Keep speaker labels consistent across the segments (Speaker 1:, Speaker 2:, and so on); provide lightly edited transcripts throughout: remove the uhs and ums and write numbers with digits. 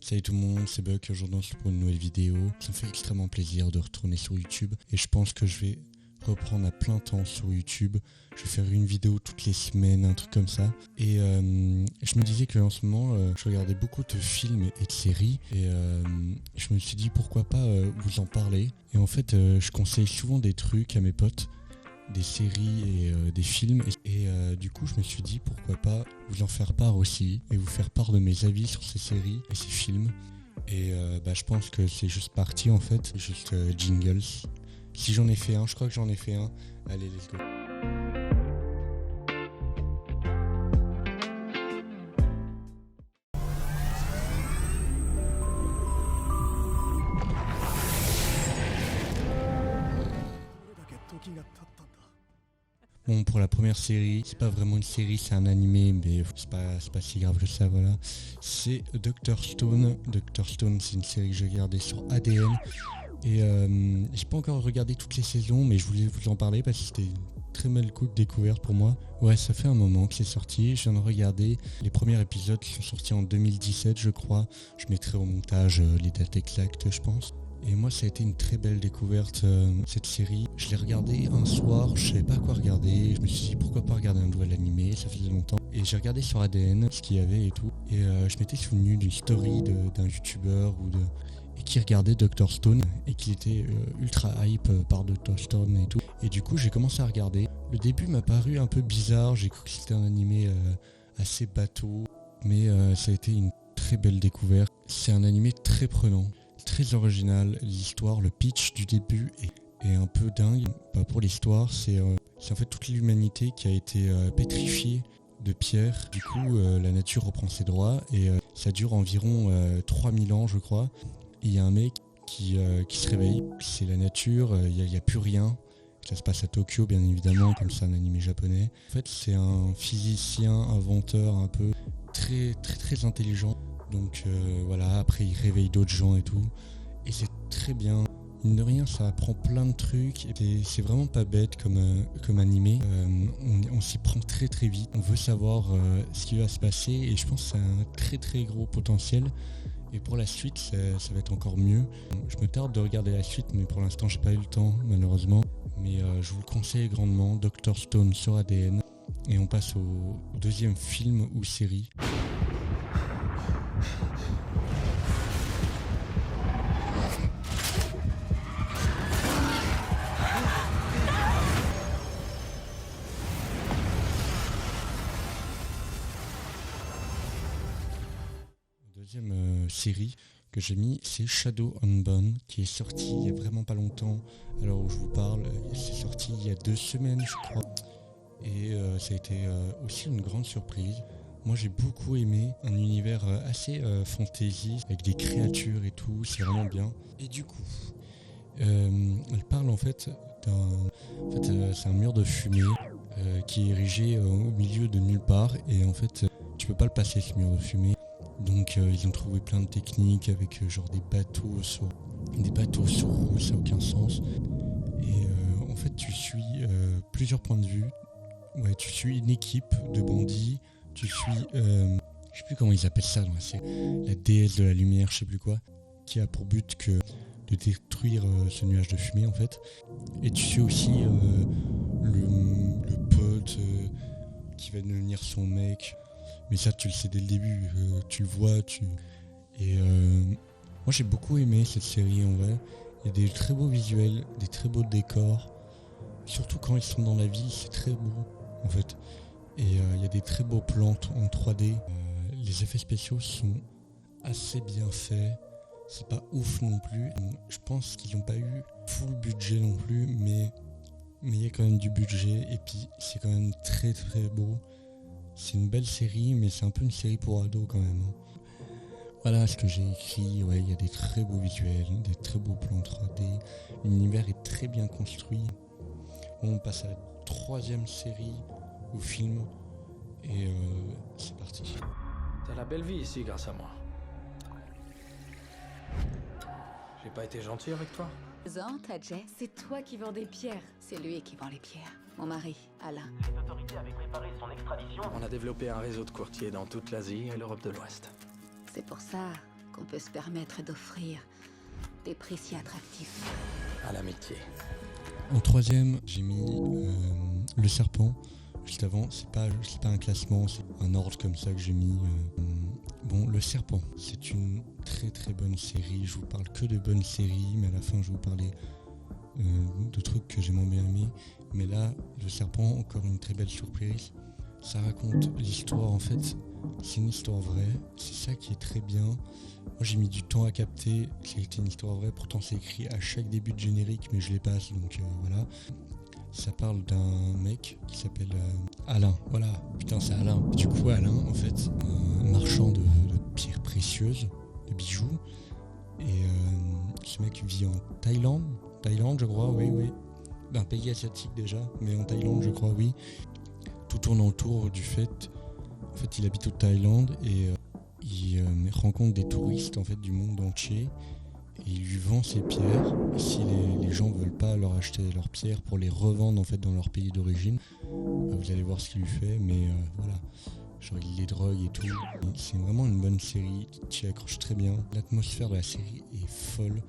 Speaker 1: Salut tout le monde, c'est Buck, aujourd'hui on se retrouve pour une nouvelle vidéo. Ça me fait extrêmement plaisir de retourner sur YouTube et je pense que je vais reprendre à plein temps sur YouTube. Je vais faire une vidéo toutes les semaines, un truc comme ça. Et je me disais qu'en ce moment, je regardais beaucoup de films et de séries et je me suis dit pourquoi pas vous en parler. Et en fait, je conseille souvent des trucs à mes potes, des séries et des films et du coup je me suis dit pourquoi pas vous en faire part aussi et vous faire part de mes avis sur ces séries et ces films et je pense que c'est juste parti en fait, juste jingles. Si j'en ai fait un, je crois que j'en ai fait un, allez let's go. Bon, pour la première série, c'est pas vraiment une série, c'est un animé, mais c'est pas si grave que ça, voilà. C'est Dr. Stone. Dr. Stone, c'est une série que j'ai regardée sur ADN. Et j'ai pas encore regardé toutes les saisons, mais je voulais vous en parler parce que c'était une très belle coup de découverte pour moi. Ouais, ça fait un moment que c'est sorti, je viens de regarder. Les premiers épisodes sont sortis en 2017, je crois. Je mettrai au montage les dates exactes, je pense. Et moi ça a été une très belle découverte cette série. Je l'ai regardée un soir, je savais pas quoi regarder, je me suis dit pourquoi pas regarder un nouvel animé, ça faisait longtemps. Et j'ai regardé sur ADN ce qu'il y avait et tout. Et je m'étais souvenu d'une story d'un youtubeur et qui regardait Dr. Stone et qui était ultra hype par Dr. Stone et tout. Et du coup j'ai commencé à regarder. Le début m'a paru un peu bizarre, j'ai cru que c'était un animé assez bateau. Mais ça a été une très belle découverte. C'est un animé très prenant. Très original, l'histoire, le pitch du début est un peu dingue. Pour l'histoire, c'est en fait toute l'humanité qui a été pétrifiée de pierre. Du coup, la nature reprend ses droits et ça dure environ 3000 ans, je crois. Et il y a un mec qui se réveille, c'est la nature, il n'y a plus rien. Ça se passe à Tokyo, bien évidemment, comme c'est un animé japonais. En fait, c'est un physicien, inventeur un peu très très très intelligent. Donc voilà, après il réveille d'autres gens et tout. Et c'est très bien. Mine de rien, ça apprend plein de trucs. Et c'est vraiment pas bête comme animé. On s'y prend très très vite. On veut savoir ce qui va se passer. Et je pense que c'est un très très gros potentiel. Et pour la suite, ça va être encore mieux. Je me tarde de regarder la suite, mais pour l'instant, j'ai pas eu le temps, malheureusement. Mais je vous le conseille grandement. Dr. Stone sur ADN. Et on passe au deuxième film ou série. Deuxième série que j'ai mis, c'est Shadow and Bone, qui est sorti il y a vraiment pas longtemps. Alors où je vous parle, c'est sorti il y a 2 semaines, je crois. Et ça a été aussi une grande surprise. Moi j'ai beaucoup aimé un univers assez fantasy, avec des créatures et tout, c'est vraiment bien. Et du coup, elle parle en fait c'est un mur de fumée qui est érigé au milieu de nulle part. Et en fait, tu peux pas le passer ce mur de fumée. Donc ils ont trouvé plein de techniques avec genre des bateaux sur roue, ça n'a aucun sens. Et en fait tu suis plusieurs points de vue. Ouais, tu suis une équipe de bandits, tu suis je sais plus comment ils appellent ça dans la série, la déesse de la lumière, je sais plus quoi, qui a pour but que de détruire ce nuage de fumée en fait. Et tu suis aussi le pote qui va devenir son mec. Mais ça tu le sais dès le début, tu le vois, Et moi j'ai beaucoup aimé cette série en vrai. Il y a des très beaux visuels, des très beaux décors. Surtout quand ils sont dans la ville, c'est très beau en fait. Et il y a des très beaux plans en 3D. Les effets spéciaux sont assez bien faits. C'est pas ouf non plus. Je pense qu'ils n'ont pas eu full budget non plus, mais il y a quand même du budget. Et puis c'est quand même très très beau. C'est une belle série, mais c'est un peu une série pour ados quand même. Voilà ce que j'ai écrit. Ouais, il y a des très beaux visuels, des très beaux plans 3D. L'univers est très bien construit. Bon, on passe à la 3e série ou film. Et c'est parti.
Speaker 2: T'as la belle vie ici grâce à moi. J'ai pas été gentil avec toi?
Speaker 3: T'as Jay, c'est toi qui vends des pierres. C'est lui qui vend les pierres. Mon mari, Alain.
Speaker 4: Les autorités avaient préparé son extradition.
Speaker 2: On a développé un réseau de courtiers dans toute l'Asie et l'Europe de l'Ouest.
Speaker 3: C'est pour ça qu'on peut se permettre d'offrir des prix si attractifs.
Speaker 2: À l'amitié.
Speaker 1: En troisième, j'ai mis Le Serpent. Juste avant, c'est pas un classement, c'est un ordre comme ça que j'ai mis. Bon, Le Serpent, c'est une très très bonne série. Je vous parle que de bonnes séries, mais à la fin je vais vous parler de trucs que j'ai moins bien aimés. Mais là, Le Serpent, encore une très belle surprise. Ça raconte l'histoire, en fait, c'est une histoire vraie. C'est ça qui est très bien. Moi j'ai mis du temps à capter, c'était une histoire vraie, pourtant c'est écrit à chaque début de générique, mais je les passe, donc voilà. Ça parle d'un mec qui s'appelle Alain, voilà, putain c'est Alain. Du coup Alain, en fait, un marchand de pierres précieuses, de bijoux, et ce mec vit en Thaïlande je crois, oui. Un pays asiatique déjà, mais en Thaïlande je crois, oui. Tout tourne autour du fait, en fait il habite au Thaïlande et il rencontre des touristes en fait du monde entier et il lui vend ses pierres. Et si les gens veulent pas leur acheter leurs pierres pour les revendre en fait dans leur pays d'origine, vous allez voir ce qu'il lui fait, mais voilà, genre il les drogue et tout. Et c'est vraiment une bonne série qui accroche très bien. L'atmosphère de la série est folle,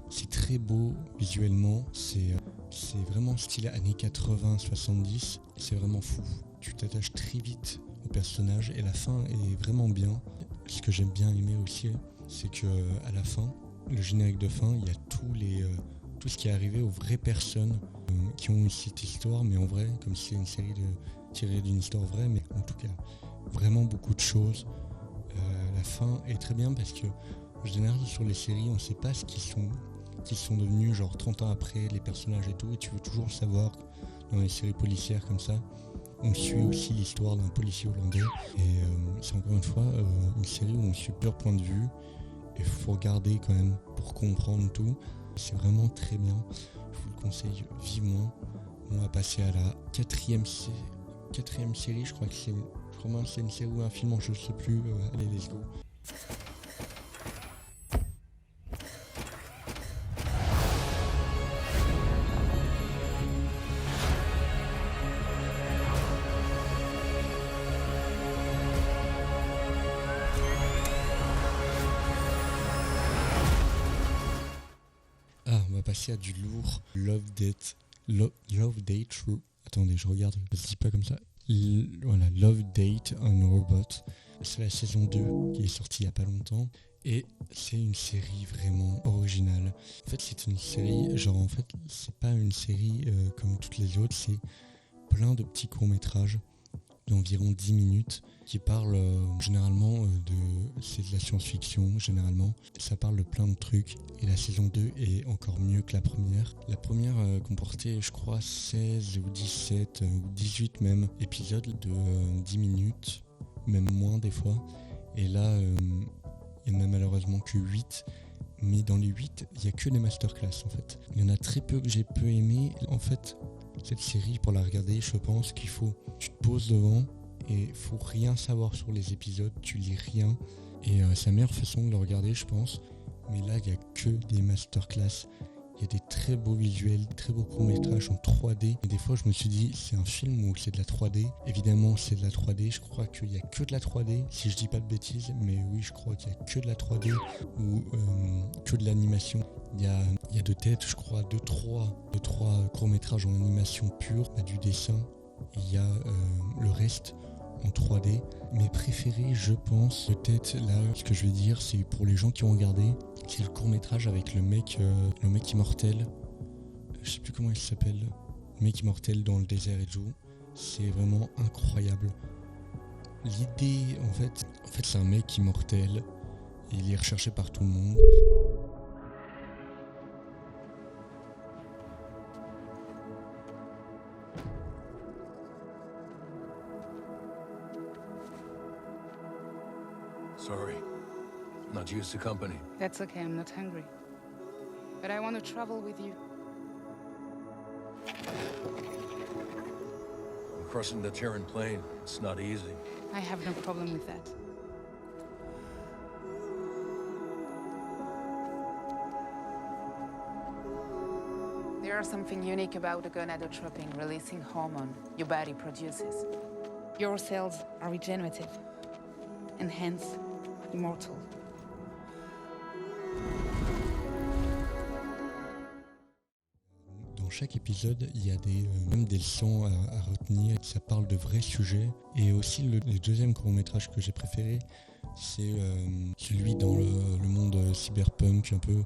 Speaker 1: c'est très beau visuellement, c'est vraiment style années 80-70, c'est vraiment fou. Tu t'attaches très vite au personnage et la fin est vraiment bien. Ce que j'aime bien aimer aussi, c'est que à la fin, le générique de fin, il y a tout ce qui est arrivé aux vraies personnes qui ont eu cette histoire, mais en vrai, comme c'est une série tirée d'une histoire vraie, mais en tout cas, vraiment beaucoup de choses. La fin est très bien parce que, en général, sur les séries, on ne sait pas ce qu'ils sont devenus, genre 30 ans après, les personnages et tout, et tu veux toujours savoir, dans les séries policières comme ça. On suit aussi l'histoire d'un policier hollandais et c'est encore une fois une série où on suit plusieurs points de vue et il faut regarder quand même pour comprendre tout. C'est vraiment très bien, je vous le conseille vivement. On va passer à la quatrième série, je crois que c'est une série ou un film, je ne sais plus, allez let's go. On va passer à du lourd. Love Date. Attendez, je regarde. Je ne dis pas comme ça. Voilà, Love Date on Robot. C'est la saison 2 qui est sortie il n'y a pas longtemps. Et c'est une série vraiment originale. En fait, c'est une série, c'est pas une série comme toutes les autres. C'est plein de petits courts-métrages d'environ 10 minutes qui parlent généralement c'est de la science-fiction généralement. Ça parle de plein de trucs et la saison 2 est encore mieux que la première. La première comportait je crois 16 ou 17 ou 18 même épisodes de 10 minutes, même moins des fois. Et là il n'y en a malheureusement que 8. Mais dans les 8, il n'y a que des masterclass en fait. Il y en a très peu que j'ai peu aimé. En fait, cette série, pour la regarder, je pense qu'il faut... Tu te poses devant et il faut rien savoir sur les épisodes, tu lis rien. Et c'est la meilleure façon de le regarder, je pense. Mais là, il n'y a que des masterclass. Il y a des très beaux visuels, très beaux courts-métrages en 3D. Et des fois, je me suis dit, c'est un film ou c'est de la 3D. Évidemment, c'est de la 3D. Je crois qu'il n'y a que de la 3D, si je dis pas de bêtises. Mais oui, je crois qu'il n'y a que de la 3D ou que de l'animation. Il y a de tête, je crois, 2-3 courts-métrages en animation pure, du dessin. Il y a le reste en 3D. Mes préférés, je pense, peut-être là, ce que je vais dire, c'est pour les gens qui ont regardé, c'est le court-métrage avec le mec immortel. Je sais plus comment il s'appelle. Le mec immortel dans le désert et tout. C'est vraiment incroyable. L'idée, en fait, c'est un mec immortel. Et il est recherché par tout le monde.
Speaker 5: Sorry. Not used to company.
Speaker 6: That's okay, I'm not hungry. But I want to travel with you.
Speaker 5: I'm crossing the Terran Plain. It's not easy.
Speaker 6: I have no problem with that. There's something unique about the gonadotropin releasing hormone your body produces. Your cells are regenerative, and hence immortal.
Speaker 1: chaque épisode, il y a même des leçons à retenir. Ça parle de vrais sujets. Et aussi le deuxième court-métrage que j'ai préféré, c'est celui dans le monde cyberpunk un peu.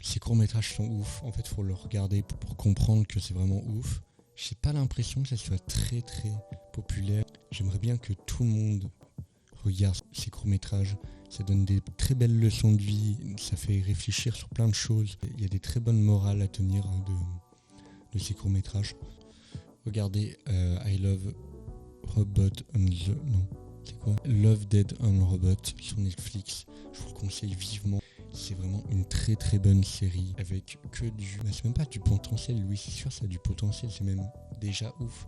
Speaker 1: Ces courts-métrages sont ouf, en fait faut le regarder pour comprendre que c'est vraiment ouf. J'ai pas l'impression que ça soit très très populaire. J'aimerais bien que tout le monde regarde ces courts-métrages. Ça donne des très belles leçons de vie, ça fait réfléchir sur plein de choses. Il y a des très bonnes morales à tenir de ces courts-métrages. Regardez I Love Robot on the... Non, c'est quoi Love, Dead and Robot sur Netflix. Je vous le conseille vivement. C'est vraiment une très très bonne série avec que du... c'est même pas du potentiel, oui c'est sûr ça a du potentiel, c'est même déjà ouf.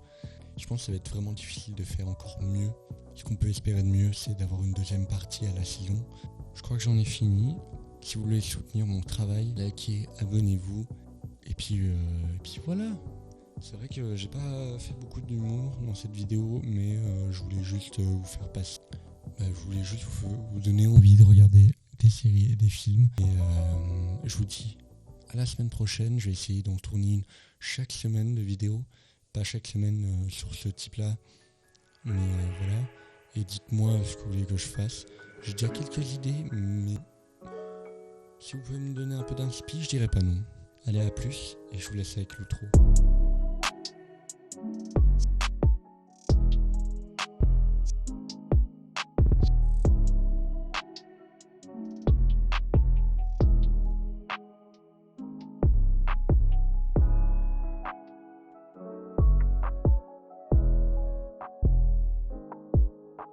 Speaker 1: Je pense que ça va être vraiment difficile de faire encore mieux. Ce qu'on peut espérer de mieux, c'est d'avoir une deuxième partie à la saison. Je crois que j'en ai fini. Si vous voulez soutenir mon travail, likez, abonnez-vous. Et puis voilà. C'est vrai que j'ai pas fait beaucoup d'humour dans cette vidéo, mais je voulais juste vous faire passer. Je voulais juste vous donner envie de regarder des séries et des films. Et je vous dis à la semaine prochaine. Je vais essayer d'en tourner une chaque semaine de vidéos. Pas chaque semaine sur ce type-là. Mais voilà. Et dites-moi ce que vous voulez que je fasse. J'ai déjà quelques idées, mais si vous pouvez me donner un peu d'inspi, je dirais pas non. Allez, à plus, et je vous laisse avec l'outro.